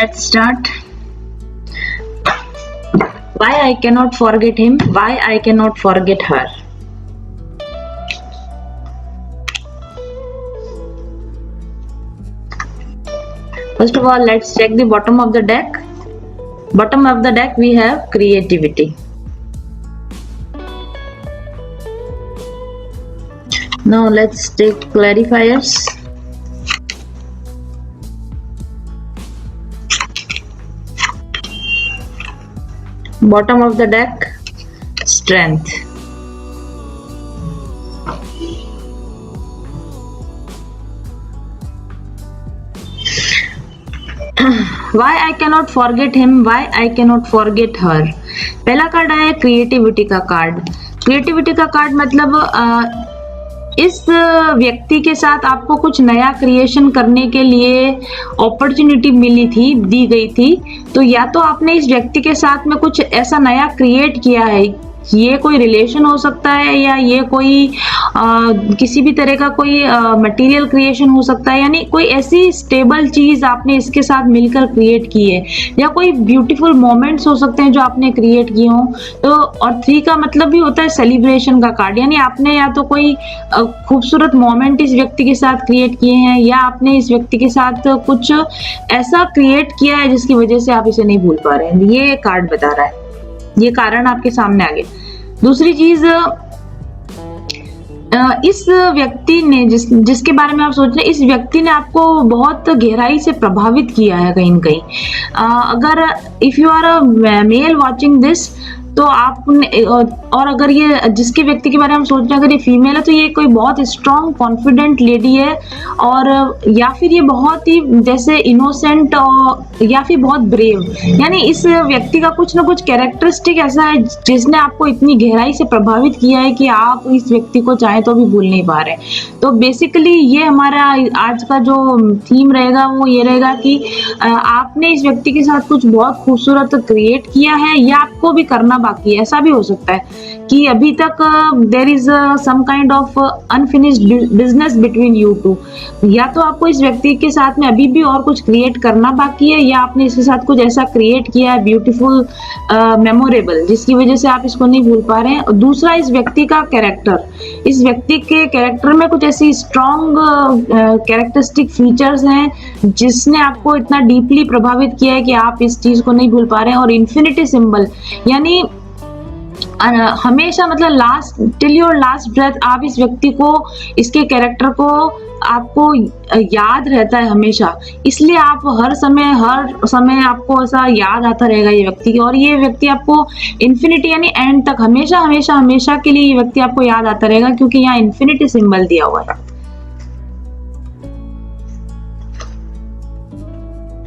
let's start. Why I cannot forget him? Why I cannot forget her? First of all, let's check the bottom of the deck. Bottom of the deck we have creativity. Now let's take clarifiers. Bottom of the deck, strength. Why I cannot forget him? Why I cannot forget her? पहला card आया creativity का card. Creativity का card मतलब इस व्यक्ति के साथ आपको कुछ नया क्रिएशन करने के लिए अपॉर्चुनिटी मिली थी, दी गई थी, तो या तो आपने इस व्यक्ति के साथ में कुछ ऐसा नया क्रिएट किया है, ये कोई रिलेशन हो सकता है या ये कोई किसी भी तरह का कोई मटेरियल क्रिएशन हो सकता है, यानी कोई ऐसी स्टेबल चीज आपने इसके साथ मिलकर क्रिएट की है, या कोई ब्यूटीफुल मोमेंट्स हो सकते हैं जो आपने क्रिएट किए हों। तो और 3 का मतलब भी होता है सेलिब्रेशन का कार्ड, यानी आपने या तो कोई खूबसूरत मोमेंट इस व्यक्ति के साथ क्रिएट किए हैं, या आपने इस व्यक्ति के साथ कुछ ऐसा क्रिएट किया है जिसकी वजह से आप इसे नहीं भूल पा रहे हैं। ये कार्ड बता रहा है, ये कारण आपके सामने आ गया। दूसरी चीज, इस व्यक्ति ने जिसके बारे में आप सोच रहे हैं, इस व्यक्ति ने आपको बहुत गहराई से प्रभावित किया है कहीं न कहीं। अगर if you are a male watching this, तो आपने, और अगर ये जिसके व्यक्ति के बारे में हम सोच रहे हैं अगर ये फीमेल है तो ये कोई बहुत स्ट्रॉन्ग कॉन्फिडेंट लेडी है, और या फिर ये बहुत ही जैसे इनोसेंट और या फिर बहुत ब्रेव, यानी इस व्यक्ति का कुछ ना कुछ कैरेक्टरिस्टिक ऐसा है जिसने आपको इतनी गहराई से प्रभावित किया है कि आप इस व्यक्ति को चाहे तो भी भूल नहीं पा रहे। तो बेसिकली ये हमारा आज का जो थीम रहेगा वो ये रहेगा कि आपने इस व्यक्ति के साथ कुछ बहुत खूबसूरत क्रिएट किया है, या आपको भी करना बाकी है। ऐसा भी हो सकता है कि अभी तक there is some kind of unfinished business between you two, या तो आपको इस व्यक्ति के साथ में अभी भी और कुछ क्रिएट करना बाकी है, या आपने इसके साथ कुछ ऐसा क्रिएट किया है ब्यूटीफुल मेमोरेबल जिसकी वजह से आप इसको नहीं भूल पा रहे हैं। और दूसरा, इस व्यक्ति का कैरेक्टर, इस व्यक्ति के कैरेक्टर में कुछ ऐसी स्ट्रॉन्ग कैरेक्टरिस्टिक फीचर्स हैं जिसने आपको इतना डीपली प्रभावित किया है कि आप इस चीज को नहीं भूल पा रहे हैं। और इन्फिनिटी सिंबल, यानी हमेशा मतलब last till your last breath आप इस व्यक्ति को, इसके कैरेक्टर को आपको याद रहता है हमेशा, इसलिए आप हर समय आपको ऐसा याद आता रहेगा ये व्यक्ति, और ये व्यक्ति आपको इन्फिनिटी यानी एंड तक हमेशा हमेशा हमेशा के लिए ये व्यक्ति आपको याद आता रहेगा, क्योंकि यहाँ इन्फिनिटी सिंबल दिया हुआ है।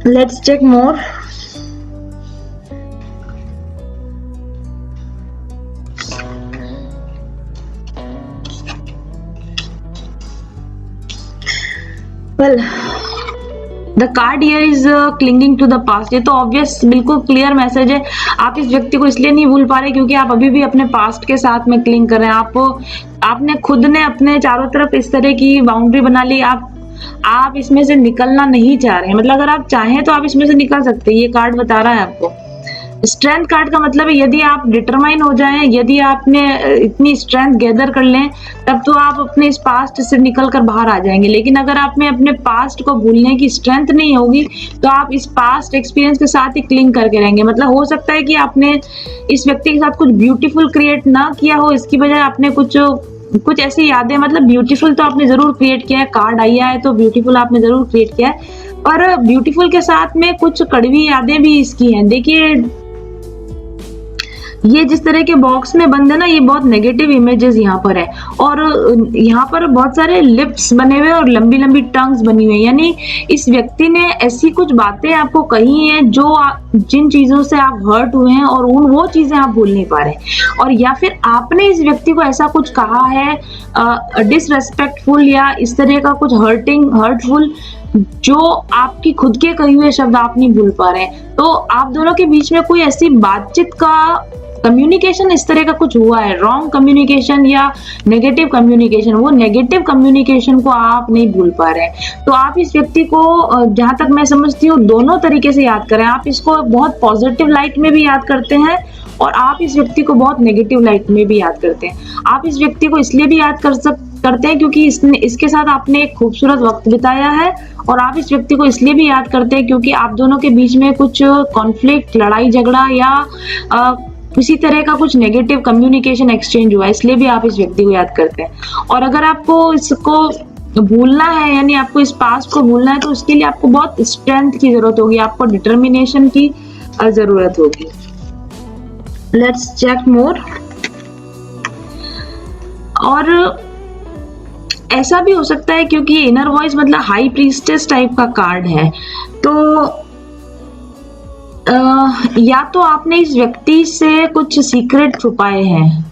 Let's check more. Well, the card here is clinging to the past. ये तो ऑब्वियस बिल्कुल क्लियर मैसेज है। आप इस व्यक्ति को इसलिए नहीं भूल पा रहे क्योंकि आप अभी भी अपने पास्ट के साथ में क्लिंग कर रहे हैं। आपने खुद ने अपने चारों तरफ इस तरह की बाउंड्री बना ली, आप इसमें से निकलना नहीं चाह रहे हैं। मतलब अगर आप चाहें तो आप इसमें से निकल सकते हैं, ये कार्ड बता रहा है आपको। स्ट्रेंथ कार्ड का मतलब है यदि आप डिटरमाइन हो जाएं, यदि आपने इतनी स्ट्रेंथ गैदर कर लें, तब तो आप अपने इस पास्ट से निकल कर बाहर आ जाएंगे। लेकिन अगर आप में अपने पास्ट को भूलने की स्ट्रेंथ नहीं होगी तो आप इस पास्ट एक्सपीरियंस के साथ ही क्लिंग करके रहेंगे। मतलब हो सकता है कि आपने इस व्यक्ति के साथ कुछ ब्यूटीफुल क्रिएट ना किया हो, इसकी बजाय आपने कुछ ऐसी यादें, मतलब ब्यूटीफुल तो आपने जरूर क्रिएट किया है, कार्ड आया है तो ब्यूटीफुल आपने जरूर क्रिएट किया है, और ब्यूटीफुल के साथ में कुछ कड़वी यादें भी इसकी हैं। देखिए ये जिस तरह के बॉक्स में बंद है ना, ये बहुत नेगेटिव इमेजेस यहाँ पर है, और यहाँ पर बहुत सारे लिप्स बने हुए और लंबी लंबी टंग्स बनी हुई है, यानी इस व्यक्ति ने ऐसी कुछ बातें आपको कही हैं जिन चीजों से आप हर्ट हुए हैं और वो चीजें आप भूल नहीं पा रहे, और या फिर आपने इस व्यक्ति को ऐसा कुछ कहा है डिसरेस्पेक्टफुल या इस तरह का कुछ हर्टफुल, जो आपकी खुद के कहे हुए शब्द आप नहीं भूल पा रहे हैं। तो आप दोनों के बीच में कोई ऐसी बातचीत का कम्युनिकेशन इस तरह का कुछ हुआ है, रॉन्ग कम्युनिकेशन या नेगेटिव कम्युनिकेशन, वो नेगेटिव कम्युनिकेशन को आप नहीं भूल पा रहे हैं। तो आप इस व्यक्ति को जहां तक मैं समझती हूँ दोनों तरीके से याद करें। आप इसको बहुत पॉजिटिव लाइट में भी याद करते हैं और आप इस व्यक्ति को बहुत नेगेटिव लाइट में भी याद करते हैं। आप इस व्यक्ति को इसलिए भी याद करते हैं क्योंकि इसके साथ आपने एक खूबसूरत वक्त बिताया है, और आप इस व्यक्ति को इसलिए भी याद करते हैं क्योंकि आप दोनों के बीच में कुछ कॉन्फ्लिक्ट, लड़ाई झगड़ा या किसी तरह का कुछ नेगेटिव कम्युनिकेशन एक्सचेंज हुआ, इसलिए भी आप इस व्यक्ति को याद करते हैं। और अगर आपको इसको भूलना है, यानी आपको इस पास्ट को भूलना है, तो उसके लिए आपको बहुत स्ट्रेंथ की जरूरत होगी, आपको डिटर्मिनेशन की जरूरत होगी। लेट्स चेक मोर। और ऐसा भी हो सकता है क्योंकि इनर वॉइस मतलब हाई प्रीस्टेस टाइप का कार्ड है, तो या तो आपने इस व्यक्ति से कुछ सीक्रेट छुपाए हैं,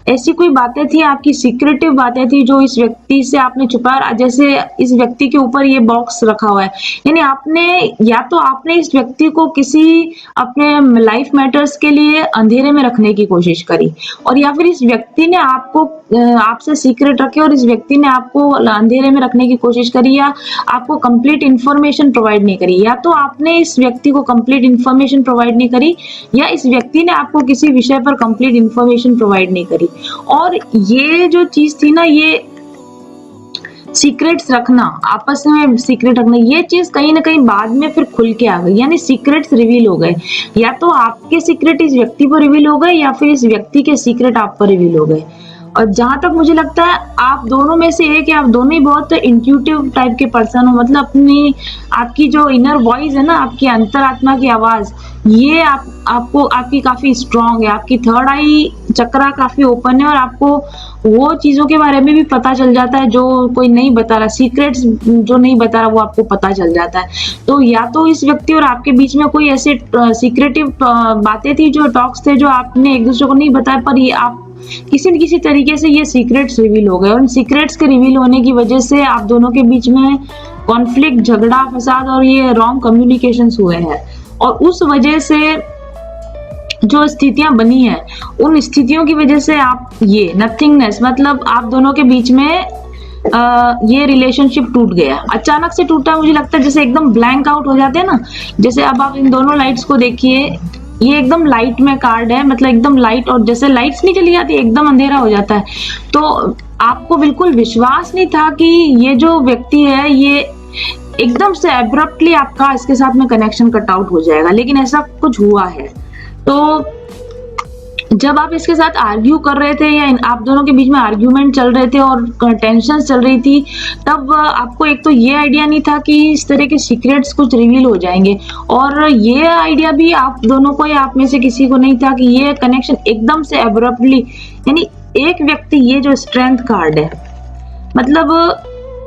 ऐसी कोई बातें थी, आपकी सीक्रेटिव बातें थी जो इस व्यक्ति से आपने छुपाया। जैसे इस व्यक्ति के ऊपर ये बॉक्स रखा हुआ है, यानी आपने या तो आपने इस व्यक्ति को किसी अपने लाइफ मैटर्स के लिए अंधेरे में रखने की कोशिश करी, और या फिर इस व्यक्ति ने आपको आपसे सीक्रेट रखे और इस व्यक्ति ने आपको अंधेरे में रखने की कोशिश करी, या आपको कंप्लीट इंफॉर्मेशन प्रोवाइड नहीं करी। या तो आपने इस व्यक्ति को कंप्लीट इंफॉर्मेशन प्रोवाइड नहीं करी, या इस व्यक्ति ने आपको किसी विषय पर कंप्लीट इंफॉर्मेशन प्रोवाइड नहीं करी। और ये जो चीज थी ना, ये सीक्रेट्स रखना, आपस में सीक्रेट रखना, ये चीज कहीं ना कहीं बाद में फिर खुल के आ गई, यानी सीक्रेट्स रिवील हो गए। या तो आपके सीक्रेट इस व्यक्ति पर रिवील हो गए, या फिर इस व्यक्ति के सीक्रेट आप पर रिवील हो गए। और जहां तक मुझे लगता है आप दोनों में से एक, आप दोनों ही बहुत इंट्यूटिव टाइप के पर्सन हो, मतलब आपकी जो इनर वॉइस है ना, आपकी अंतरात्मा की आवाज, ये आपकी काफी स्ट्रांग है, आपकी थर्ड आई चक्रा काफी ओपन है, और आपको वो चीजों के बारे में भी पता चल जाता है जो कोई नहीं बता रहा, सीक्रेट्स जो नहीं बता रहा वो आपको पता चल जाता है। तो या तो इस व्यक्ति और आपके बीच में कोई ऐसे सीक्रेटिव बातें थी, जो टॉक्स थे, जो आपने एक दूसरे को नहीं बताया, पर ये आप किसी न किसी तरीके से ये सीक्रेट्स रिवील हो गए, और इन सीक्रेट्स के रिवील होने की वजह से आप दोनों के बीच में कॉन्फ्लिक्ट, झगड़ा, फसाद और ये रॉन्ग कम्युनिकेशंस हुए हैं। और उस वजह से जो स्थितियां बनी है, उन स्थितियों की वजह से आप ये नथिंगनेस, मतलब आप दोनों के बीच में ये रिलेशनशिप टूट गया, अचानक से टूटा। मुझे लगता है जैसे एकदम ब्लैंक आउट हो जाते हैं ना, जैसे अब आप इन दोनों लाइट्स को देखिए, ये एकदम लाइट में कार्ड है, मतलब एकदम लाइट, और जैसे लाइट्स नहीं चली जाती एकदम अंधेरा हो जाता है। तो आपको बिल्कुल विश्वास नहीं था कि ये जो व्यक्ति है ये एकदम से एब्रप्टली आपका इसके साथ में कनेक्शन कट आउट हो जाएगा, लेकिन ऐसा कुछ हुआ है। तो जब आप इसके साथ आर्ग्यू कर रहे थे, या आप दोनों के बीच में आर्ग्यूमेंट चल रहे थे और टेंशन चल रही थी, तब आपको एक तो ये आइडिया नहीं था कि इस तरह के सीक्रेट्स कुछ रिवील हो जाएंगे, और ये आइडिया भी आप दोनों को या आप में से किसी को नहीं था कि ये कनेक्शन एकदम से एब्रप्टली, यानी एक व्यक्ति, ये जो स्ट्रेंथ कार्ड है, मतलब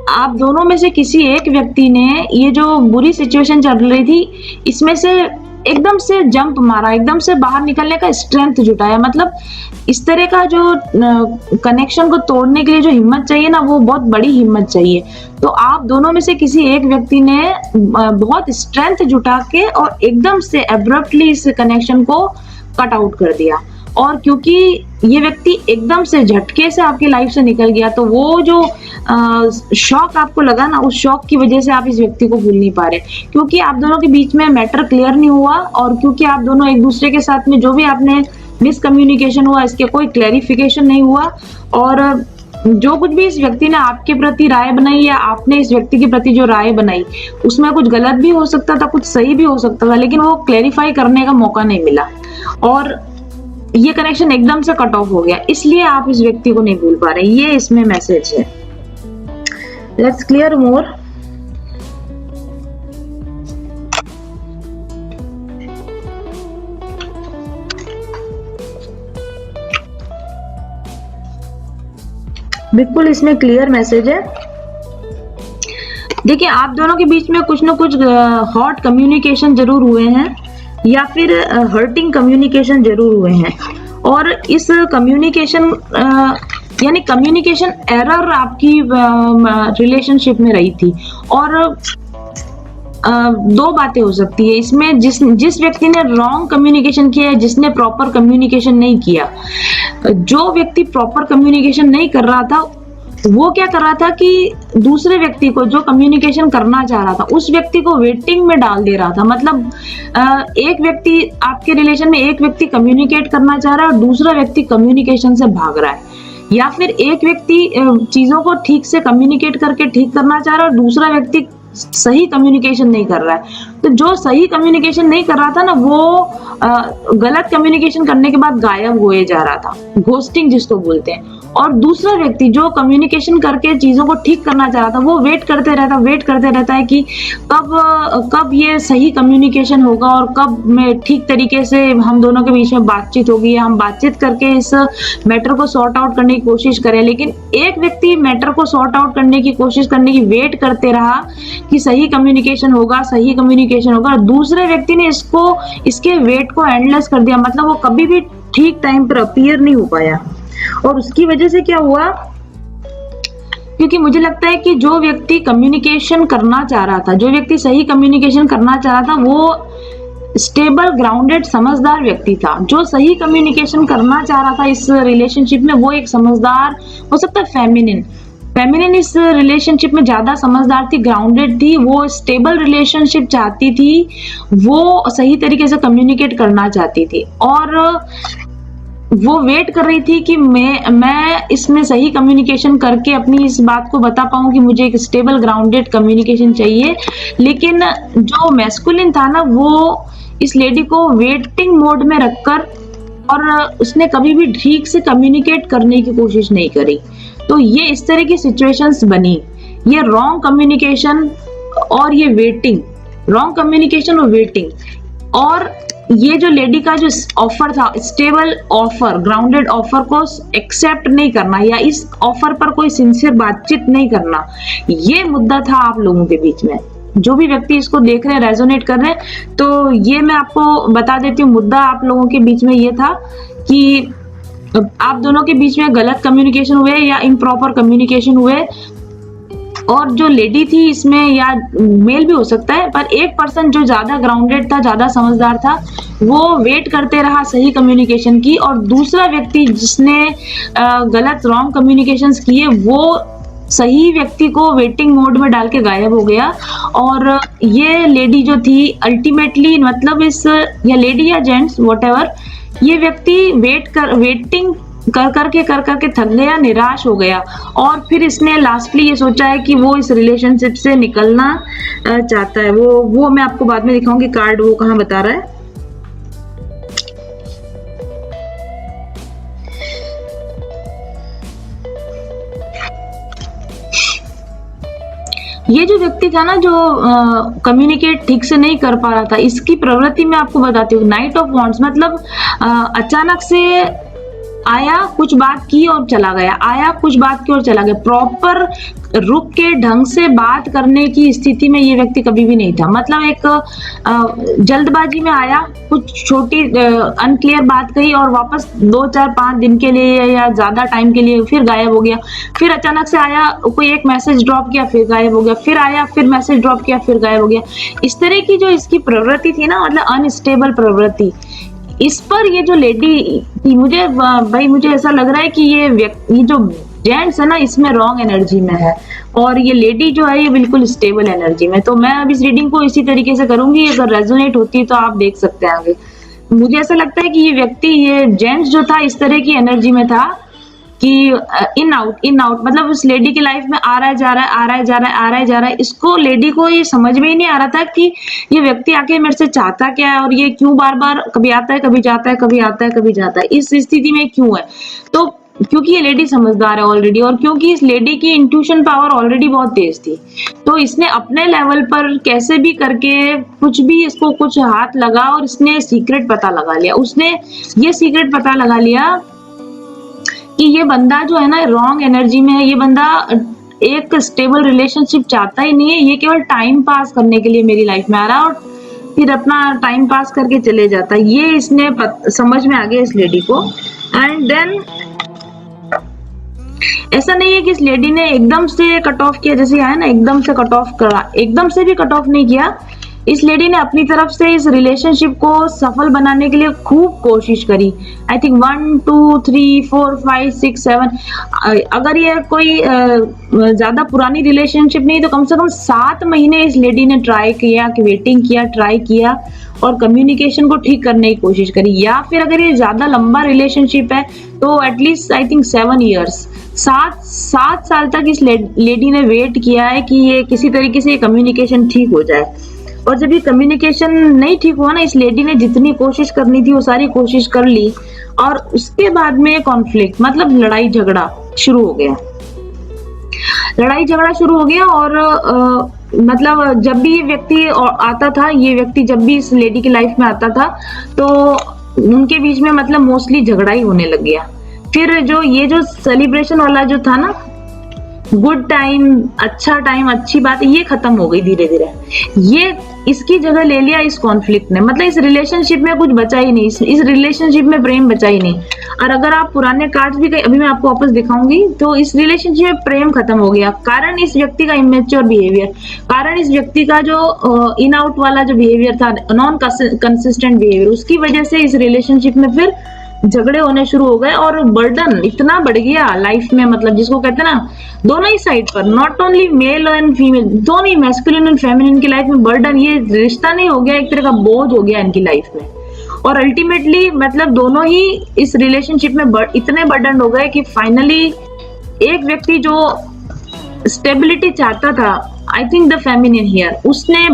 आप दोनों में से किसी एक व्यक्ति ने ये जो बुरी सिचुएशन चल रही थी, इसमें से एकदम से जंप मारा, एकदम से बाहर निकलने का स्ट्रेंथ जुटाया। मतलब इस तरह का जो कनेक्शन को तोड़ने के लिए जो हिम्मत चाहिए ना, वो बहुत बड़ी हिम्मत चाहिए। तो आप दोनों में से किसी एक व्यक्ति ने बहुत स्ट्रेंथ जुटा के और एकदम से एब्रप्टली इस कनेक्शन को कट आउट कर दिया। और क्योंकि ये व्यक्ति एकदम से झटके से आपकी लाइफ से निकल गया, तो वो जो शॉक आपको लगा ना, उस शॉक की वजह से आप इस व्यक्ति को भूल नहीं पा रहे, क्योंकि आप दोनों के बीच में मैटर क्लियर नहीं हुआ, और क्योंकि आप दोनों एक दूसरे के साथ में जो भी आपने मिसकम्युनिकेशन हुआ, इसके कोई क्लैरिफिकेशन नहीं हुआ, और जो कुछ भी इस व्यक्ति ने आपके प्रति राय बनाई या आपने इस व्यक्ति के प्रति जो राय बनाई, उसमें कुछ गलत भी हो सकता था, कुछ सही भी हो सकता था, लेकिन वो क्लैरिफाई करने का मौका नहीं मिला, और ये कनेक्शन एकदम से कट ऑफ हो गया। इसलिए आप इस व्यक्ति को नहीं भूल पा रहे, ये इसमें मैसेज है। लेट्स क्लियर मोर। बिल्कुल इसमें क्लियर मैसेज है। देखिए, आप दोनों के बीच में कुछ ना कुछ हॉट कम्युनिकेशन जरूर हुए हैं, या फिर हर्टिंग कम्युनिकेशन जरूर हुए हैं, और इस कम्युनिकेशन यानी कम्युनिकेशन एरर आपकी रिलेशनशिप में रही थी, और दो बातें हो सकती है इसमें, जिस व्यक्ति ने रॉन्ग कम्युनिकेशन किया है, जिसने प्रॉपर कम्युनिकेशन नहीं किया। जो व्यक्ति प्रॉपर कम्युनिकेशन नहीं कर रहा था, वो क्या कर रहा था कि दूसरे व्यक्ति को, जो कम्युनिकेशन करना चाह रहा था, उस व्यक्ति को वेटिंग में डाल दे रहा था। मतलब एक व्यक्ति आपके रिलेशन में, एक व्यक्ति कम्युनिकेट करना चाह रहा है और दूसरा व्यक्ति कम्युनिकेशन से भाग रहा है, या फिर एक व्यक्ति चीजों को ठीक से कम्युनिकेट करके ठीक करना चाह रहा है और दूसरा व्यक्ति सही कम्युनिकेशन नहीं कर रहा है। तो जो सही कम्युनिकेशन नहीं कर रहा था ना, वो गलत कम्युनिकेशन करने के बाद गायब होए जा रहा था, घोस्टिंग जिसको बोलते हैं। और दूसरा व्यक्ति जो कम्युनिकेशन करके चीजों को ठीक करना चाह रहा था, वो वेट करते रहता है कि कब ये सही कम्युनिकेशन होगा और कब में ठीक तरीके से हम दोनों के बीच में बातचीत होगी, हम बातचीत करके इस मैटर को सॉर्ट आउट करने की कोशिश करें। लेकिन एक व्यक्ति मैटर को सॉर्ट आउट करने की कोशिश करने की वेट करते रहा कि सही कम्युनिकेशन होगा, और दूसरे व्यक्ति ने इसके वेट को एंडलेस कर दिया। मतलब वो कभी भी ठीक टाइम पर अपीयर नहीं हो पाया। और उसकी वजह से क्या हुआ, क्योंकि मुझे लगता है कि जो व्यक्ति कम्युनिकेशन करना चाह रहा था, जो व्यक्ति सही कम्युनिकेशन करना चाह रहा था, वो स्टेबल, ग्राउंडेड, समझदार व्यक्ति था। जो सही कम्युनिकेशन करना चाह रहा था इस रिलेशनशिप में, वो एक समझदार, हो सकता है फेमिनिन इस रिलेशनशिप में ज्यादा समझदार थी, ग्राउंडेड थी, वो स्टेबल रिलेशनशिप चाहती थी, वो सही तरीके से कम्युनिकेट करना चाहती थी, और वो वेट कर रही थी कि मैं इसमें सही कम्युनिकेशन करके अपनी इस बात को बता पाऊं कि मुझे एक स्टेबल, ग्राउंडेड कम्युनिकेशन चाहिए। लेकिन जो मैस्कुलिन था ना, वो इस लेडी को वेटिंग मोड में रखकर, और उसने कभी भी ठीक से कम्युनिकेट करने की कोशिश नहीं करी। तो ये इस तरह की सिचुएशंस बनी, ये रॉन्ग कम्युनिकेशन और ये वेटिंग, रॉन्ग कम्युनिकेशन और वेटिंग। और ये जो लेडी का जो ऑफर था, स्टेबल ऑफर, ग्राउंडेड ऑफर को एक्सेप्ट नहीं करना, या इस ऑफर पर कोई सिंसियर बातचीत नहीं करना, ये मुद्दा था आप लोगों के बीच में। जो भी व्यक्ति इसको देख रहे हैं, रेजोनेट कर रहे हैं, तो ये मैं आपको बता देती हूँ, मुद्दा आप लोगों के बीच में ये था कि आप दोनों के बीच में गलत कम्युनिकेशन हुए या इम्प्रॉपर कम्युनिकेशन हुए। और जो लेडी थी इसमें, या मेल भी हो सकता है, पर एक पर्सन जो ज्यादा ग्राउंडेड था, ज्यादा समझदार था, वो वेट करते रहा सही कम्युनिकेशन की, और दूसरा व्यक्ति जिसने गलत, रॉन्ग कम्युनिकेशंस किए, वो सही व्यक्ति को वेटिंग मोड में डाल के गायब हो गया। और ये लेडी जो थी अल्टीमेटली, मतलब या लेडी या जेंट्स व्हाटएवर, ये व्यक्ति वेटिंग कर करके थक गया, निराश हो गया, और फिर इसने लास्टली ये सोचा है कि वो इस रिलेशनशिप से निकलना चाहता है। वो मैं आपको बाद में दिखाऊंगी कार्ड, वो कहाँ बता रहा है। ये जो व्यक्ति था ना, जो कम्युनिकेट ठीक से नहीं कर पा रहा था, इसकी प्रवृत्ति मैं आपको बताती हूँ। नाइट ऑफ वॉन्ड्स मतलब अचानक से आया, कुछ बात की और चला गया, आया, कुछ बात की और चला गया। प्रॉपर रुक के ढंग से बात करने की स्थिति में ये व्यक्ति कभी भी नहीं था। मतलब एक जल्दबाजी में आया, कुछ छोटी अनक्लियर बात कही और वापस 2, 4, 5 दिन के लिए या ज्यादा टाइम के लिए फिर गायब हो गया। फिर अचानक से आया, कोई एक मैसेज ड्रॉप किया, फिर गायब हो गया, फिर आया, फिर मैसेज ड्रॉप किया, फिर गायब हो गया। इस तरह की जो इसकी प्रवृत्ति थी ना, मतलब अनस्टेबल प्रवृत्ति, इस पर ये जो लेडी थी, मुझे ऐसा लग रहा है कि ये जो जेंट्स है ना, इसमें रॉन्ग एनर्जी में है, और ये लेडी जो है ये बिल्कुल स्टेबल एनर्जी में। तो मैं अब इस रीडिंग को इसी तरीके से करूंगी, अगर रेजोनेट होती है तो आप देख सकते हैं आगे। मुझे ऐसा लगता है कि ये व्यक्ति, ये जेंट्स जो था, इस तरह की एनर्जी में था कि इन आउट, मतलब उस लेडी की लाइफ में आ रहा है, जा रहा है। इसको, लेडी को ये समझ में ही नहीं आ रहा था कि ये व्यक्ति आके मेरे से चाहता क्या है, और ये क्यों बार बार कभी आता है, कभी जाता है, कभी आता है, कभी जाता है, इस स्थिति में क्यों है। तो क्योंकि ये लेडी समझदार है ऑलरेडी, और क्योंकि इस लेडी की इंट्यूशन पावर ऑलरेडी बहुत तेज थी, तो इसने अपने लेवल पर कैसे भी करके कुछ भी, इसको कुछ हाथ लगा और इसने सीक्रेट पता लगा लिया। उसने ये सीक्रेट पता लगा लिया कि ये बंदा जो है ना, रॉन्ग एनर्जी में है। ये बंदा एक स्टेबल रिलेशनशिप चाहता ही नहीं है, ये केवल टाइम पास करने के लिए मेरी लाइफ में आ रहा है और फिर अपना टाइम पास करके चले जाता है। ये इसने समझ में आ गया इस लेडी को। एंड देन ऐसा नहीं है कि इस लेडी ने एकदम से कट ऑफ किया, जैसे आया ना एकदम से कट ऑफ करा, एकदम से भी कट ऑफ नहीं किया। इस लेडी ने अपनी तरफ से इस रिलेशनशिप को सफल बनाने के लिए खूब कोशिश करी। आई थिंक 1 2 3 4 5 6 7, अगर ये कोई ज्यादा पुरानी रिलेशनशिप नहीं तो कम से कम 7 महीने इस लेडी ने ट्राई किया, कि वेटिंग किया, ट्राई किया और कम्युनिकेशन को ठीक करने की कोशिश करी। या फिर अगर ये ज्यादा लंबा रिलेशनशिप है तो एटलीस्ट आई थिंक 7 ईयर्स, 7 साल तक इस लेडी ने वेट किया है कि ये किसी तरीके से कम्युनिकेशन ठीक हो जाए। और जब ये कम्युनिकेशन नहीं ठीक हुआ ना, इस लेडी ने जितनी कोशिश करनी थी वो सारी कोशिश कर ली, और उसके बाद में कॉन्फ्लिक्ट मतलब लड़ाई झगड़ा शुरू हो गया। लड़ाई झगड़ा शुरू हो गया और मतलब जब भी ये व्यक्ति आता था, ये व्यक्ति जब भी इस लेडी की लाइफ में आता था तो उनके बीच में मतलब मोस्टली झगड़ा ही होने लग गया। फिर जो सेलिब्रेशन वाला जो था ना, गुड टाइम, अच्छा टाइम, अच्छी बात, ये खत्म हो गई धीरे धीरे। ये इसकी जगह ले लिया इस कॉन्फ्लिक्ट ने, मतलब इस रिलेशनशिप में कुछ बचा ही नहीं, इस रिलेशनशिप में प्रेम बचा ही नहीं। और अगर आप पुराने कार्ड्स भी अभी मैं आपको वापस दिखाऊंगी तो इस रिलेशनशिप में प्रेम खत्म हो गया, कारण इस व्यक्ति का इमेच्योर बिहेवियर, कारण इस व्यक्ति का जो इन आउट वाला जो बिहेवियर था, नॉन कंसिस्टेंट बिहेवियर, उसकी वजह से इस रिलेशनशिप में फिर झगड़े होने शुरू हो गए और बर्डन इतना बढ़ गया लाइफ में, मतलब जिसको कहते हैं ना, दोनों ही साइड पर, not only male and female, दोनों ही मैस्कुलिन एंड फेमिनिन की लाइफ में बर्डन, ये रिश्ता नहीं हो गया, एक तरह का बोझ हो गया इनकी लाइफ में। और अल्टीमेटली मतलब दोनों ही इस रिलेशनशिप में इतने बर्डन हो गए कि फाइनली एक व्यक्ति जो स्टेबिलिटी चाहता था, I think the feminine here, उसने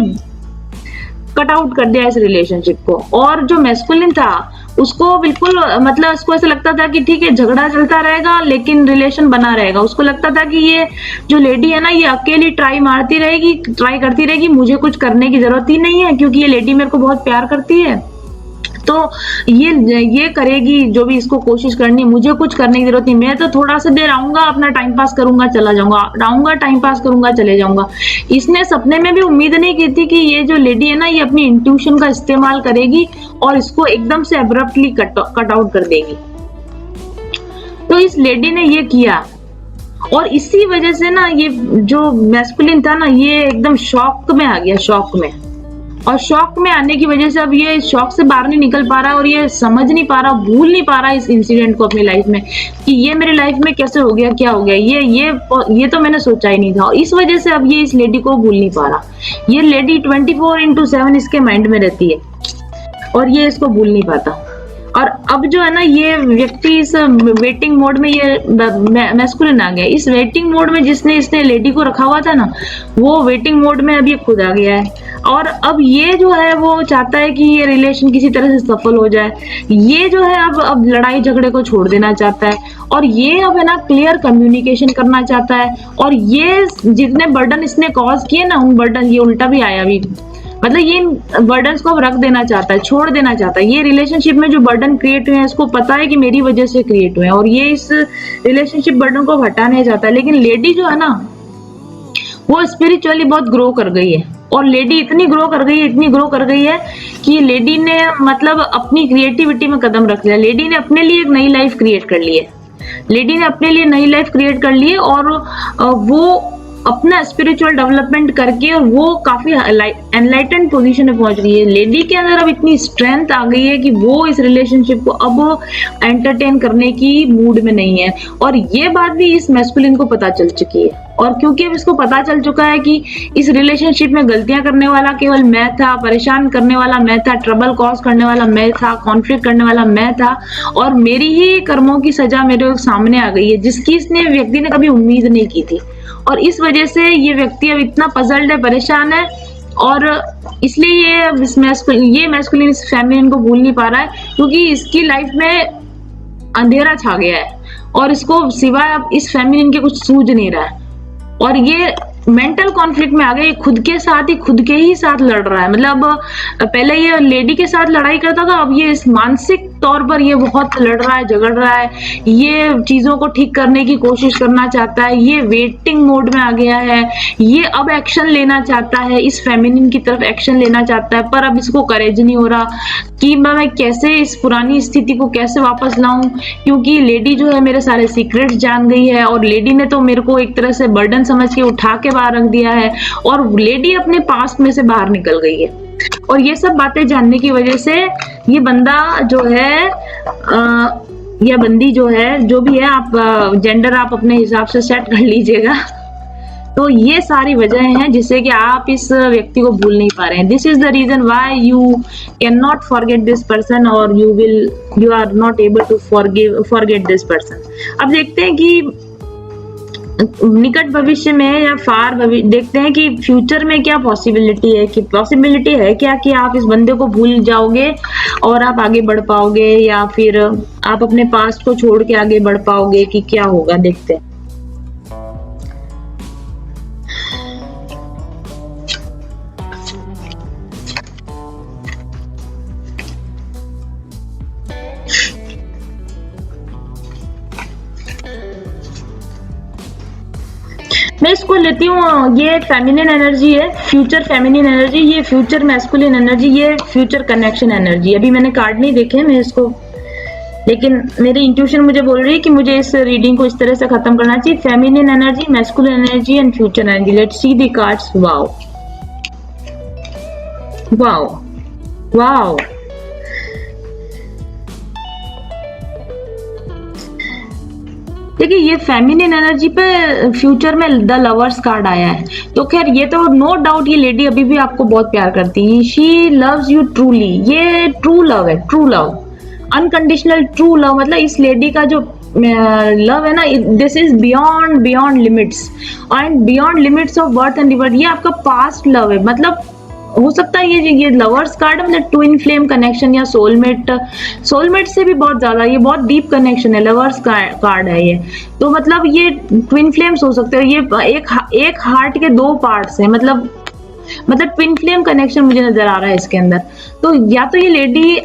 कट आउट कर दिया इस रिलेशनशिप को। और जो मैस्कुलिन था उसको बिल्कुल मतलब उसको ऐसा लगता था कि ठीक है झगड़ा चलता रहेगा लेकिन रिलेशन बना रहेगा। उसको लगता था कि ये जो लेडी है ना, ये अकेली ट्राई करती रहेगी, मुझे कुछ करने की जरूरत ही नहीं है, क्योंकि ये लेडी मेरे को बहुत प्यार करती है, तो ये करेगी जो भी इसको कोशिश करनी है, मुझे कुछ करने की जरूरत नहीं, मैं तो थोड़ा सा देर आऊंगा, अपना टाइम पास करूंगा, चला जाऊंगा, आऊंगा, टाइम पास करूंगा, चले जाऊंगा। इसने सपने में भी उम्मीद नहीं की थी कि ये जो लेडी है ना, ये अपनी इंट्यूशन का इस्तेमाल करेगी और इसको एकदम से एब्रप्टली कट आउट कर देगी। तो इस लेडी ने ये किया और इसी वजह से ना ये जो मैस्कुलिन था ना, ये एकदम शॉक में आ गया, शॉक में। और शॉक में आने की वजह से अब ये शॉक से बाहर नहीं निकल पा रहा और ये समझ नहीं पा रहा, भूल नहीं पा रहा इस इंसिडेंट को अपनी लाइफ में, कि ये मेरी लाइफ में कैसे हो गया, क्या हो गया, ये तो मैंने सोचा ही नहीं था। और इस वजह से अब ये इस लेडी को भूल नहीं पा रहा। ये लेडी 24/7 इसके माइंड में रहती है और ये इसको भूल नहीं पाता। और अब जो है ना, ये व्यक्ति इस वेटिंग मोड में, ये मैस्कुलिन आ गया इस वेटिंग मोड में, इसने लेडी को रखा हुआ था ना, वो वेटिंग मोड में अब ये खुद आ गया है। और अब ये जो है वो चाहता है कि ये रिलेशन किसी तरह से सफल हो जाए। ये जो है अब लड़ाई झगड़े को छोड़ देना चाहता है और ये अब है ना क्लियर कम्युनिकेशन करना चाहता है। और ये जितने बर्डन इसने कॉज किए ना, उन बर्डन ये उल्टा भी आया अभी, मतलब ये बर्डन को रख देना चाहता है, छोड़ देना चाहता है। ये रिलेशनशिप में जो बर्डन क्रिएट हुए हैं, इसको पता है कि मेरी वजह से क्रिएट हुए हैं और ये इस रिलेशनशिप बर्डन को हटाने चाहता है। लेकिन लेडी जो है ना, वो स्पिरिचुअली बहुत ग्रो कर गई है और लेडी इतनी ग्रो कर गई है कि लेडी ने मतलब अपनी क्रिएटिविटी में कदम रख लिया। लेडी ने अपने लिए एक नई लाइफ क्रिएट कर ली है और वो अपना स्पिरिचुअल डेवलपमेंट करके और वो काफी एनलाइटेंड पोजीशन में पहुंच गई है। लेडी के अंदर अब इतनी स्ट्रेंथ आ गई है कि वो इस रिलेशनशिप को अब एंटरटेन करने की मूड में नहीं है। और ये बात भी इस मैस्कुलिन को पता चल चुकी है। और क्योंकि अब इसको पता चल चुका है कि इस रिलेशनशिप में गलतियां करने वाला केवल मैं था, परेशान करने वाला मैं था, ट्रबल कॉज करने वाला मैं था, कॉन्फ्लिक्ट करने वाला मैं था और मेरी ही कर्मों की सजा मेरे सामने आ गई है, जिसकी इसने व्यक्ति ने कभी उम्मीद नहीं की थी। और इस वजह से ये व्यक्ति अब इतना पजल्ड है, परेशान है और इसलिए ये मैस्कुलिन इस फेमिनिन को भूल नहीं पा रहा है, क्योंकि इसकी लाइफ में अंधेरा छा गया है और इसको सिवाय अब इस फेमिनिन के कुछ सूझ नहीं रहा है। और ये मेंटल कॉन्फ्लिक्ट में आ गए, खुद के ही साथ लड़ रहा है। मतलब पहले ये लेडी के साथ लड़ाई करता था, अब ये इस मानसिक तौर पर ये बहुत लड़ रहा है, झगड़ रहा है, ये चीजों को ठीक करने की कोशिश करना चाहता है, ये वेटिंग मोड में आ गया है, ये अब एक्शन लेना चाहता है, इस फेमिनिन की तरफ एक्शन लेना चाहता है, पर अब इसको करेज नहीं हो रहा कि मैं कैसे इस पुरानी स्थिति को कैसे वापस लाऊं, क्योंकि लेडी जो है मेरे सारे सीक्रेट्स जान गई है और लेडी ने तो मेरे को एक तरह से बर्डन समझ के उठा के बाहर रख दिया है और लेडी अपने पास्ट में से बाहर निकल गई है। और ये सब बातें जानने की वजह से ये बंदा जो है या बंदी जो है, जो भी है, आप जेंडर आप अपने हिसाब से सेट कर लीजिएगा। तो ये सारी वजह हैं जिससे कि आप इस व्यक्ति को भूल नहीं पा रहे हैं। This is the reason why you can not forget this person और you are not able to forget this person. अब देखते हैं कि निकट भविष्य में या फार भविष्य, देखते हैं कि फ्यूचर में क्या पॉसिबिलिटी है, कि पॉसिबिलिटी है क्या कि आप इस बंदे को भूल जाओगे और आप आगे बढ़ पाओगे, या फिर आप अपने पास्ट को छोड़ के आगे बढ़ पाओगे, कि क्या होगा, देखते हैं। मैं इसको लेती हूँ, ये फेमिनिन एनर्जी है, फ्यूचर फेमिनिन एनर्जी, ये फ्यूचर मैस्कुलिन एनर्जी, ये फ्यूचर कनेक्शन एनर्जी। अभी मैंने कार्ड नहीं देखे मैं इसको, लेकिन मेरी इंट्यूशन मुझे बोल रही है कि मुझे इस रीडिंग को इस तरह से खत्म करना चाहिए। Feminine energy, masculine energy and future energy. Let's see the cards. Wow wow wow, देखिए ये फेमिनिन एनर्जी पे फ्यूचर में द लवर्स कार्ड आया है। तो खैर ये तो नो डाउट ये लेडी अभी भी आपको बहुत प्यार करती है। शी लव्स यू ट्रूली, ये ट्रू लव है, true love, unconditional true love. मतलब इस लेडी का जो लव है ना, this is beyond limits and beyond limits of birth and रिवर्थ। ये आपका पास्ट लव है, मतलब हो सकता है ये लवर्स कार्ड मतलब ट्विन फ्लेम कनेक्शन या सोलमेट से भी बहुत ज्यादा, ये बहुत डीप कनेक्शन है, लवर्स कार्ड है ये। तो मतलब ये ट्विन फ्लेम्स हो सकते हैं, ये एक हार्ट के दो पार्ट्स हैं, मतलब ट्विन फ्लेम कनेक्शन मुझे नजर आ रहा है इसके अंदर। तो या तो ये लेडी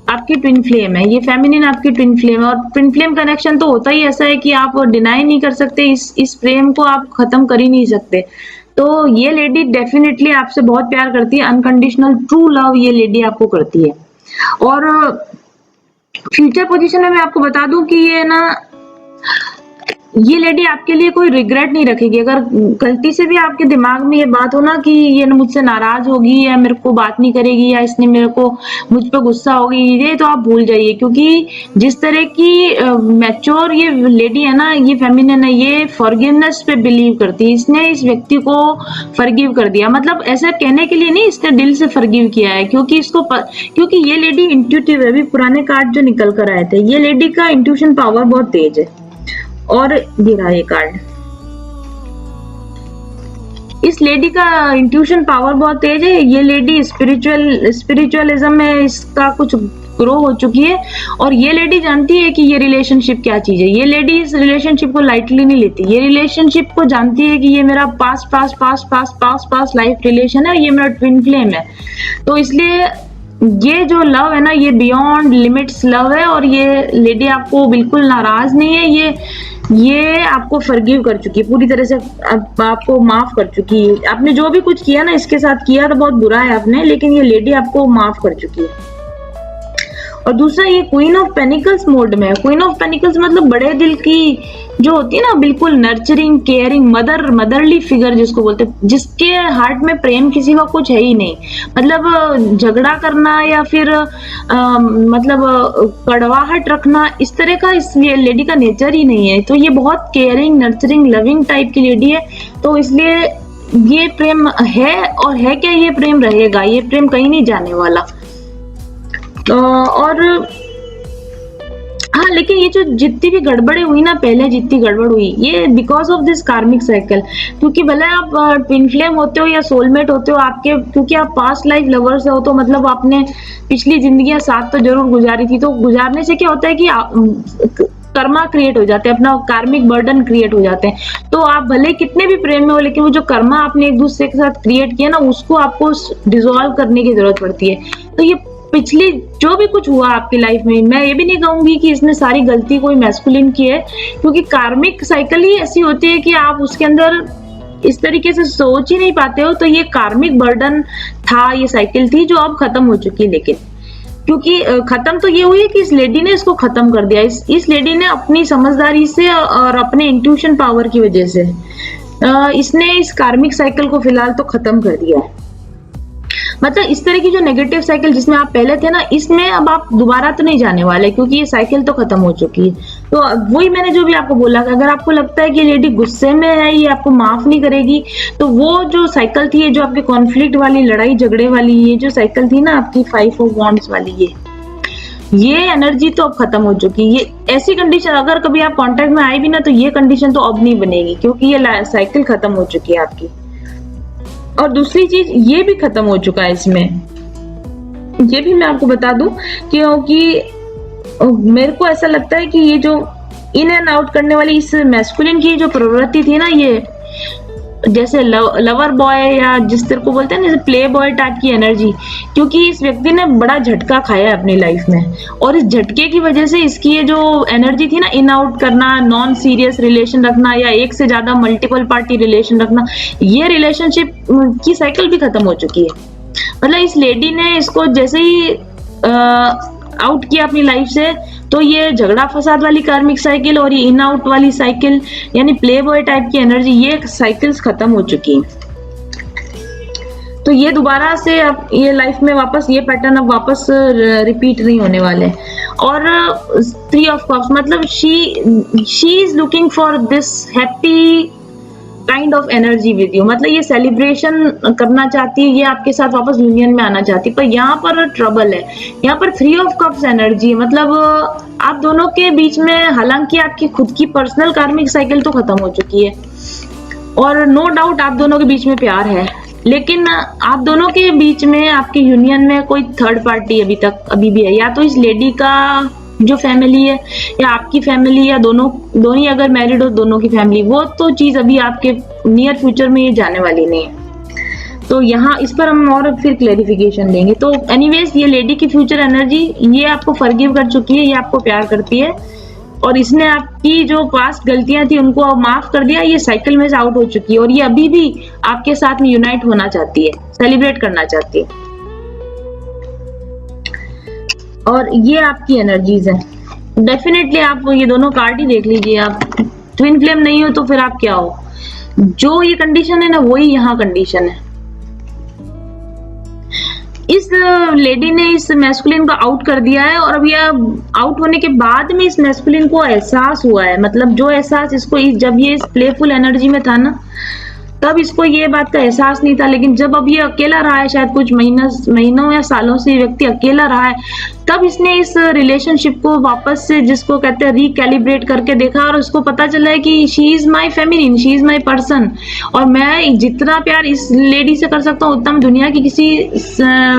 आपकी ट्विन फ्लेम है, ये फेमिनिन आपकी ट्विन फ्लेम है, और ट्विन फ्लेम कनेक्शन तो होता ही ऐसा है कि आप डिनाई नहीं कर सकते, इस प्रेम को आप खत्म कर ही नहीं सकते। तो ये लेडी डेफिनेटली आपसे बहुत प्यार करती है, अनकंडीशनल ट्रू लव ये लेडी आपको करती है। और फ्यूचर पोजीशन में मैं आपको बता दूं कि ये लेडी आपके लिए कोई रिग्रेट नहीं रखेगी। अगर गलती से भी आपके दिमाग में ये बात हो ना कि ये मुझसे नाराज होगी या मेरे को बात नहीं करेगी या इसने मुझ पे गुस्सा होगी, ये तो आप भूल जाइए, क्योंकि जिस तरह की मैच्योर ये लेडी है ना, ये फेमिनिन है, ये फॉरगिवनेस पे बिलीव करती है। इसने इस व्यक्ति को फॉरगिव कर दिया, मतलब ऐसा कहने के लिए नहीं, इसने दिल से फॉरगिव किया है, क्योंकि ये लेडी इंट्यूटिव है। अभी पुराने कार्ड जो निकल कर आए थे, ये लेडी का इंट्यूशन पावर बहुत तेज है। और गिरा ये कार्ड, इस लेडी का इंट्यूशन पावर बहुत तेज है। ये लेडी स्पिरिचुअलिज्म में इसका कुछ ग्रो हो चुकी है, और ये लेडी जानती है कि ये रिलेशनशिप क्या चीज है। ये लेडी इस रिलेशनशिप को लाइटली नहीं लेती, ये रिलेशनशिप को जानती है कि ये मेरा पास्ट लाइफ रिलेशन है, ये मेरा ट्विन फ्लेम है। तो इसलिए ये जो लव है ना, ये बियॉन्ड लिमिट्स लव है, और ये लेडी आपको बिल्कुल नाराज नहीं है, ये आपको फॉरगिव कर चुकी है, पूरी तरह से आपको माफ कर चुकी है। आपने जो भी कुछ किया ना इसके साथ किया तो बहुत बुरा है आपने, लेकिन ये लेडी आपको माफ कर चुकी है। और दूसरा ये क्वीन ऑफ पेनिकल्स मोड में है। क्वीन ऑफ पेनिकल्स मतलब बड़े दिल की जो होती है ना, बिल्कुल नर्चरिंग केयरिंग मदरली फिगर जिसको बोलते हैं, जिसके हार्ट में प्रेम किसी का कुछ है ही नहीं, मतलब झगड़ा करना या फिर मतलब कड़वाहट रखना, इस तरह का इस लेडी का नेचर ही नहीं है। तो ये बहुत केयरिंग नर्चरिंग लविंग टाइप की लेडी है। तो इसलिए ये प्रेम है, और है क्या, ये प्रेम रहेगा, ये प्रेम कहीं नहीं जाने वाला। और हाँ, लेकिन ये जो जितनी भी गड़बड़े हुई ना, पहले जितनी गड़बड़ हुई, ये बिकॉज ऑफ दिस कार्मिक साइकिल। क्योंकि भले आप ट्विन फ्लेम होते हो या सोलमेट होते हो, आपके क्योंकि आप पास्ट लाइफ लवर्स हो, तो मतलब आपने पिछली जिंदगियां साथ तो जरूर गुजारी थी। तो गुजारने से क्या होता है कि कर्मा क्रिएट हो जाते हैं, अपना कार्मिक बर्डन क्रिएट हो जाते हैं। तो आप भले कितने भी प्रेम में हो, लेकिन वो जो कर्मा आपने एक दूसरे के साथ क्रिएट किया ना, उसको आपको डिसॉल्व करने की जरूरत पड़ती है। तो ये पिछली जो भी कुछ हुआ आपकी लाइफ में, मैं ये भी नहीं कहूंगी कि इसमें सारी गलती कोई मैस्कुलिन की है, क्योंकि कार्मिक साइकिल ही ऐसी होती है कि आप उसके अंदर इस तरीके से सोच ही नहीं पाते हो। तो ये कार्मिक बर्डन था, ये साइकिल थी जो अब खत्म हो चुकी है। लेकिन क्योंकि खत्म तो ये हुई है कि इस लेडी ने इसको खत्म कर दिया। इस लेडी ने अपनी समझदारी से और अपने इंट्यूशन पावर की वजह से इसने इस कार्मिक साइकिल को फिलहाल तो खत्म कर दिया है। मतलब इस तरह की जो नेगेटिव साइकिल जिसमें आप पहले थे ना, इसमें अब आप दोबारा तो नहीं जाने वाले, क्योंकि ये साइकिल तो खत्म हो चुकी है। तो वही मैंने जो भी आपको बोला कि अगर आपको लगता है कि लेडी गुस्से में है, ये आपको माफ नहीं करेगी, तो वो जो साइकिल थी, जो आपके कॉन्फ्लिक्ट वाली, लड़ाई झगड़े वाली ये जो साइकिल थी ना आपकी 5 ऑफ वॉन्ड्स वाली, ये एनर्जी तो अब खत्म हो चुकी है। ये ऐसी कंडीशन अगर कभी आप कांटेक्ट में आए भी ना, तो ये कंडीशन तो अब नहीं बनेगी, क्योंकि ये साइकिल खत्म हो चुकी है आपकी। और दूसरी चीज ये भी खत्म हो चुका है इसमें, ये भी मैं आपको बता दूं, क्योंकि मेरे को ऐसा लगता है कि ये जो इन एंड आउट करने वाली इस मैस्कुलिन की जो प्रवृत्ति थी ना, ये जैसे लवर बॉय या जिस तरह को बोलते हैं जैसे प्ले बॉय टाइप की एनर्जी, क्योंकि इस व्यक्ति ने बड़ा झटका खाया है अपनी लाइफ में, और इस झटके की वजह से इसकी ये जो एनर्जी थी ना, इन आउट करना, नॉन सीरियस रिलेशन रखना, या एक से ज्यादा मल्टीपल पार्टी रिलेशन रखना, ये रिलेशनशिप की साइकिल भी खत्म हो चुकी है। मतलब इस लेडी ने इसको जैसे ही आउट किया अपनी लाइफ से, तो ये झगड़ा फसाद वाली कार्मिक साइकिल और ये इन आउट वाली साइकिल, यानी प्ले बॉय टाइप की एनर्जी, ये साइकिल्स खत्म हो चुकी हैं। तो ये दोबारा से अब ये लाइफ में वापस ये पैटर्न अब वापस रिपीट नहीं होने वाले। और 3 ऑफ कप्स मतलब she is looking for this happy kind of energy with you, मतलब ये सेलिब्रेशन करना चाहती है, ये आपके साथ वापस यूनियन में आना चाहती है। पर यहाँ पर ट्रबल है, यहाँ पर 3 ऑफ कप्स एनर्जी है, मतलब आप दोनों के बीच में, हालांकि आपकी खुद की पर्सनल कार्मिक साइकिल तो खत्म हो चुकी है और नो डाउट आप दोनों के बीच में प्यार है, लेकिन आप दोनों के बीच में, आपके यूनियन में कोई थर्ड पार्टी अभी भी है, या तो इस लेडी का जो फैमिली है या आपकी फैमिली, या दोनों ही अगर मैरिड हो दोनों की फैमिली, वो तो चीज अभी आपके नियर फ्यूचर में ये जाने वाली नहीं है। तो यहाँ इस पर हम और फिर क्लेरिफिकेशन देंगे। तो एनीवेज ये लेडी की फ्यूचर एनर्जी, ये आपको फॉरगिव कर चुकी है, ये आपको प्यार करती है और इसने आपकी जो पास्ट गलतियां थी उनको माफ कर दिया, ये साइकिल में से आउट हो चुकी है और ये अभी भी आपके साथ में यूनाइट होना चाहती है, सेलिब्रेट करना चाहती है। और ये आपकी एनर्जीज है। डेफिनेटली आप ये दोनों कार्ड ही देख लीजिए, आप ट्विन फ्लेम नहीं हो तो फिर आप क्या हो, जो ये कंडीशन है ना वही यहाँ कंडीशन है। इस लेडी ने इस मैस्कुलिन को आउट कर दिया है और अब यह आउट होने के बाद में इस मैस्कुलिन को एहसास हुआ है, मतलब जो एहसास इसको जब ये इस प्लेफुल एनर्जी में था ना, तब इसको ये बात का एहसास नहीं था, लेकिन जब अब ये अकेला रहा है, शायद कुछ महीनों या सालों से ये व्यक्ति अकेला रहा है, तब इसने इस रिलेशनशिप को वापस से, जिसको कहते हैं, रिकैलिब्रेट करके देखा और उसको पता चला है कि she is my feminine, she is my person, और मैं जितना प्यार इस लेडी से कर सकता हूँ उतना मैं दुनिया की किसी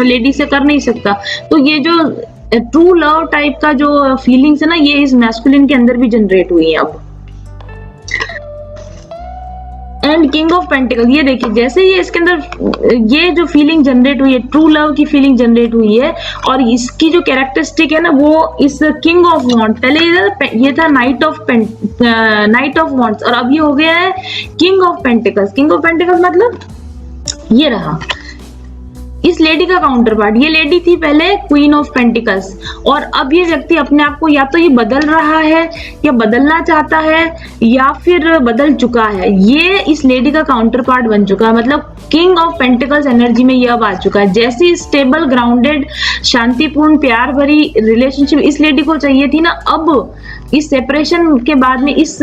लेडी से कर नहीं सकता। तो ये जो ट्रू लव टाइप का जो फीलिंग्स है ना, ये इस मैस्कुलिन के अंदर भी जनरेट हुई है अब। एंड किंग ऑफ पेंटिकल, ये देखिए जैसे ये इसके अंदर ये जो फीलिंग जनरेट हुई है, ट्रू लव की फीलिंग जनरेट हुई है, और इसकी जो कैरेक्टरिस्टिक है ना वो इस किंग ऑफ वॉन्ड, पहले ये था नाइट ऑफ वॉन्ड्स और अब ये हो गया है king of pentacles. King of pentacles मतलब ये रहा इस लेडी का काउंटर पार्ट। ये लेडी थी पहले क्वीन ऑफ पेंटिकल्स और अब ये व्यक्ति अपने आप को या तो ये बदल रहा है या बदलना चाहता है या फिर बदल चुका है, ये इस लेडी का काउंटर पार्ट बन चुका है। मतलब किंग ऑफ पेंटिकल्स एनर्जी में ये अब आ चुका है। जैसी स्टेबल, ग्राउंडेड, शांतिपूर्ण, प्यार भरी रिलेशनशिप इस लेडी को चाहिए थी ना, अब इस सेपरेशन के बाद में इस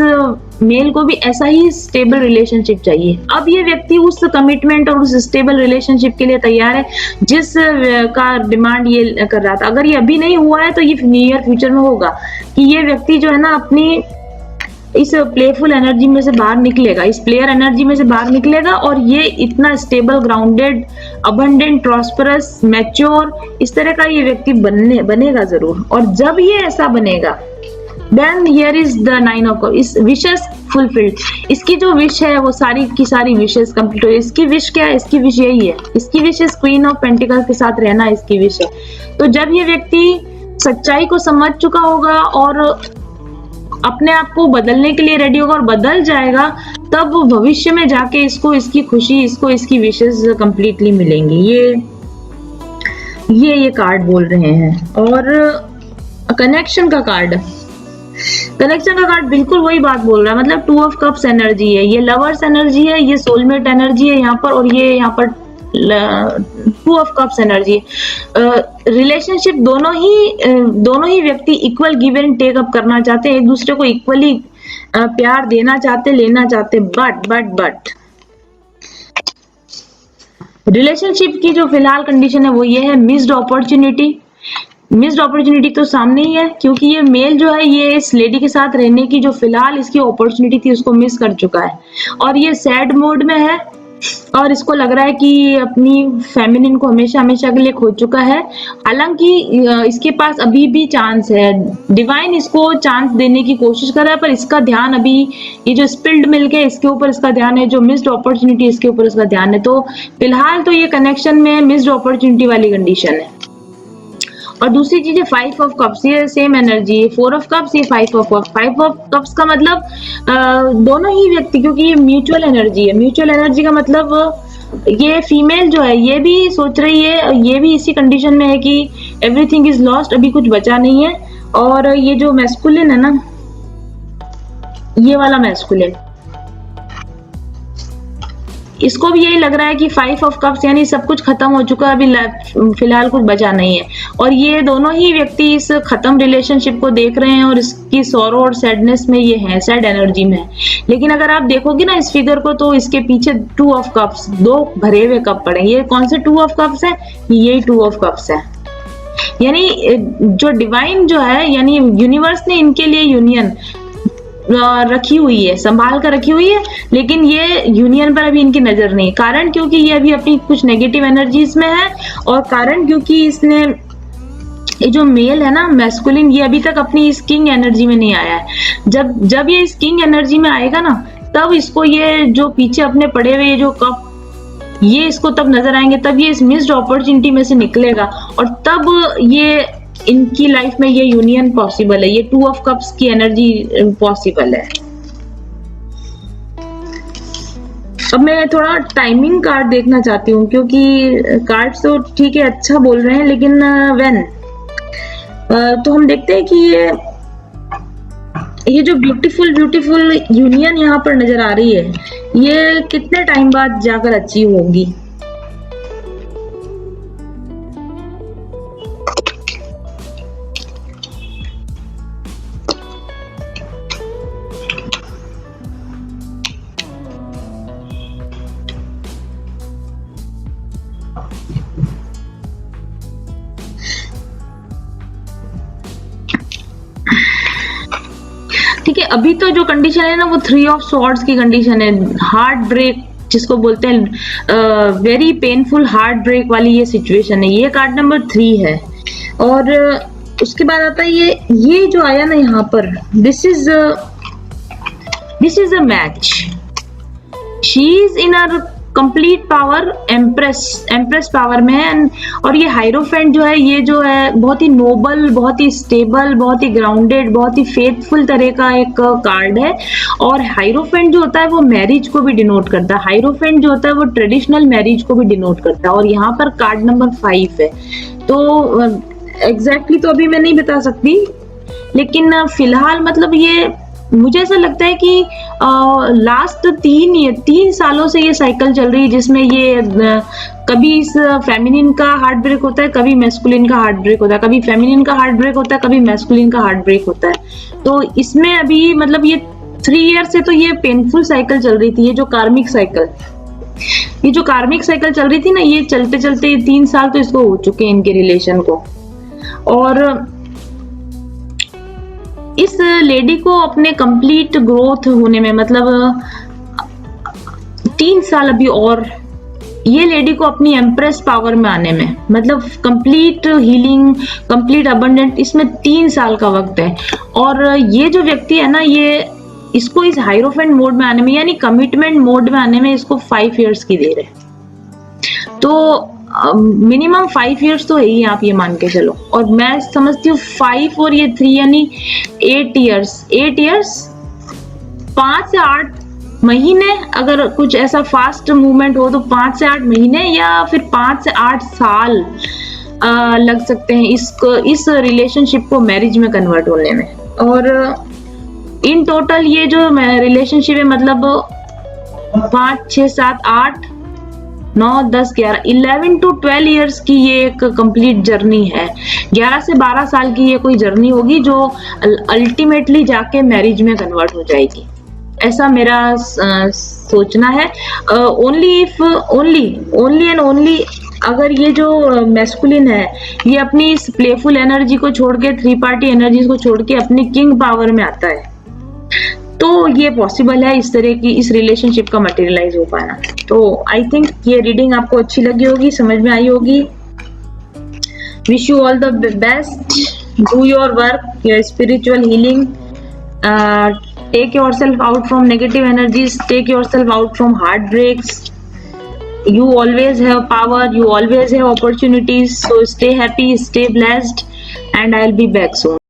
मेल को भी ऐसा ही स्टेबल रिलेशनशिप चाहिए। अब ये व्यक्ति उस कमिटमेंट और उस स्टेबल रिलेशनशिप के लिए तैयार है जिस का डिमांड ये कर रहा था। अगर ये अभी नहीं हुआ है तो ये नियर फ्यूचर में होगा कि ये व्यक्ति जो है ना अपनी इस प्लेफुल एनर्जी में से बाहर निकलेगा, इस प्लेयर एनर्जी में से बाहर निकलेगा और ये इतना stable, grounded, abundant, prosperous, mature, इस तरह का ये व्यक्ति बनेगा जरूर। और जब ये ऐसा बनेगा then here is the 9 of cups, इस विशेस फुलफिल्ड, इसकी जो विश है वो सारी की सारी विशेस कंप्लीट हुई। इसकी विश क्या है? इसकी विश यही है, इसकी wish is queen of pentacles के साथ रहना इसकी विश है। तो जब ये व्यक्ति सच्चाई को समझ चुका होगा और अपने आप को बदलने के लिए रेडी होगा और बदल जाएगा, तब भविष्य में जाके इसको इसकी खुशी, इसको इसकी विशेस कंप्लीटली मिलेंगी। ये कार्ड बोल रहे हैं। और कनेक्शन का कार्ड, कनेक्शन का कार्ड बिल्कुल वही बात बोल रहा है, मतलब 2 ऑफ कप्स एनर्जी है, ये लवर्स एनर्जी है, ये सोलमेट एनर्जी है यहाँ पर, और ये यहाँ पर 2 ऑफ कप्स एनर्जी है। रिलेशनशिप दोनों ही व्यक्ति equal give and take up करना चाहते हैं, एक दूसरे को इक्वली प्यार देना चाहते, लेना चाहते, बट रिलेशनशिप की जो फिलहाल कंडीशन है वो ये है मिस्ड अपॉर्चुनिटी। मिस्ड अपॉर्चुनिटी तो सामने ही है, क्योंकि ये मेल जो है ये इस लेडी के साथ रहने की जो फिलहाल इसकी अपॉर्चुनिटी थी उसको मिस कर चुका है, और ये सैड मोड में है, और इसको लग रहा है कि अपनी फेमिनिन को हमेशा के लिए खो चुका है। हालांकि इसके पास अभी भी चांस है, डिवाइन इसको चांस देने की कोशिश कर रहा है, पर इसका ध्यान अभी ये जो स्पिल्ड मिल्क है इसके ऊपर इसका ध्यान है, जो मिस्ड अपॉर्चुनिटी इसके ऊपर इसका ध्यान है। तो फिलहाल तो ये कनेक्शन में मिस्ड अपॉर्चुनिटी वाली कंडीशन है। और दूसरी चीज है 5 ऑफ कप्स, ये सेम एनर्जी है, 4 ऑफ कप्स, ये 5 ऑफ कप्स। 5 ऑफ कप्स का मतलब दोनों ही व्यक्ति, क्योंकि ये म्यूचुअल एनर्जी है, म्यूचुअल एनर्जी का मतलब ये फीमेल जो है ये भी सोच रही है, ये भी इसी कंडीशन में है कि एवरीथिंग इज लॉस्ट, अभी कुछ बचा नहीं है। और ये जो मैस्कुलिन है ना, ये वाला मैस्कुलिन, इसको भी यही लग रहा है कि 5 ऑफ कप्स यानी सब कुछ खत्म हो चुका है, अभी फिलहाल कुछ बचा नहीं है। और ये दोनों ही व्यक्ति इस खत्म रिलेशनशिप को देख रहे हैं और इसकी सॉरो और सैडनेस में ये है, सैड एनर्जी में है। लेकिन अगर आप देखोगे ना इस फिगर को, तो इसके पीछे 2 ऑफ कप्स, 2 भरे हुए कप पड़े। ये कौन से 2 ऑफ कप्स है? यही 2 ऑफ कप्स है। यानी जो डिवाइन जो है, यानी यूनिवर्स ने इनके लिए यूनियन रखी हुई है, संभाल कर रखी हुई है, लेकिन ये यूनियन पर अभी इनकी नजर नहीं। कारण क्योंकि ये अभी अपनी कुछ नेगेटिव एनर्जीज में है, और कारण क्योंकि इसने ये जो मेल है ना मैस्कुलिन, ये अभी तक अपनी इस किंग एनर्जी में नहीं आया है। जब ये इस किंग एनर्जी में आएगा ना, तब इसको ये जो पीछे अपने पड़े हुए जो कप, ये इसको तब नजर आएंगे, तब ये इस मिस्ड अपॉर्चुनिटी में से निकलेगा, और तब ये इनकी लाइफ में ये यूनियन पॉसिबल है, ये 2 ऑफ कप्स की एनर्जी पॉसिबल है। अब मैं थोड़ा टाइमिंग कार्ड देखना चाहती हूँ, क्योंकि कार्ड्स तो ठीक है अच्छा बोल रहे हैं, लेकिन व्हेन तो हम देखते हैं कि ये जो ब्यूटीफुल यूनियन यहाँ पर नजर आ रही है, ये कितने टाइम बाद जाकर अचीव होगी। ठीक है, अभी तो जो कंडीशन है ना वो 3 ऑफ स्वॉर्ड्स की कंडीशन है, हार्ट ब्रेक जिसको बोलते हैं, वेरी पेनफुल हार्ट ब्रेक वाली ये सिचुएशन है। ये कार्ड नंबर 3 है। और उसके बाद आता है ये जो आया ना यहाँ पर, this is a match, she is in her complete power, empress power में है। और ये हाइरोफेंट जो है, ये जो है बहुत ही नोबल, बहुत ही स्टेबल, बहुत ही ग्राउंडेड, बहुत ही फेथफुल तरह का एक कार्ड है। और हाइरोफेंट जो होता है वो मैरिज को भी डिनोट करता है, हाइरोफेंट जो होता है वो ट्रेडिशनल मैरिज को भी डिनोट करता है। और यहाँ पर कार्ड नंबर 5 है। तो एग्जैक्टली तो अभी मैं नहीं बता सकती, लेकिन फिलहाल मतलब ये मुझे ऐसा लगता है कि लास्ट 3 सालों से ये साइकिल चल रही है, जिसमें ये कभी इस फेमिनिन का हार्ट ब्रेक होता है, कभी मैस्कुलिन का हार्ट ब्रेक होता है, कभी फेमिनिन का हार्ट ब्रेक होता है, कभी मैस्कुलिन का हार्ट ब्रेक होता है। तो इसमें अभी मतलब ये 3 ईयर से तो ये पेनफुल साइकिल चल रही थी, ये जो कार्मिक साइकिल चल रही थी ना, ये चलते चलते 3 साल तो इसको हो चुके हैं इनके रिलेशन को। और इस लेडी को अपने कंप्लीट ग्रोथ होने में, मतलब 3 साल अभी और ये लेडी को अपनी एम्प्रेस पावर में आने में मतलब कंप्लीट हीलिंग, कंप्लीट अबंडेंट, इसमें 3 साल का वक्त है। और ये जो व्यक्ति है ना, ये इसको इस हाइरोफेंट मोड में आने में यानी कमिटमेंट मोड में आने में इसको 5 इयर्स की देर है। तो मिनिमम 5 इयर्स तो है ही, आप ये मान के चलो। और मैं समझती हूँ 5 और ये 3 यानी 8 इयर्स 5 से 8 महीने, अगर कुछ ऐसा फास्ट मूवमेंट हो तो 5 से 8 महीने या फिर 5 से 8 साल लग सकते हैं इस रिलेशनशिप को मैरिज में कन्वर्ट होने में। और इन टोटल ये जो रिलेशनशिप है, मतलब 5, 6, 7, 8, 9, 10, 11, 11 to 12 इयर्स की ये एक कंप्लीट जर्नी है। 11 से 12 साल की ये कोई जर्नी होगी जो अल्टीमेटली जाके मैरिज में कन्वर्ट हो जाएगी, ऐसा मेरा सोचना है। ओनली एंड ओनली अगर ये जो मैस्कुलिन है ये अपनी इस प्लेफुल एनर्जी को छोड़ के, 3 पार्टी एनर्जी को छोड़ के अपनी किंग पावर में आता है, तो ये पॉसिबल है इस तरह की इस रिलेशनशिप का मटेरियलाइज हो पाना। तो आई थिंक ये रीडिंग आपको अच्छी लगी होगी, समझ में आई होगी। Wish you all the best, do your work, your spiritual healing, take yourself out from negative energies, take yourself out from heartbreaks. You always have power, you always have opportunities, so stay happy, stay blessed, and I'll be back soon.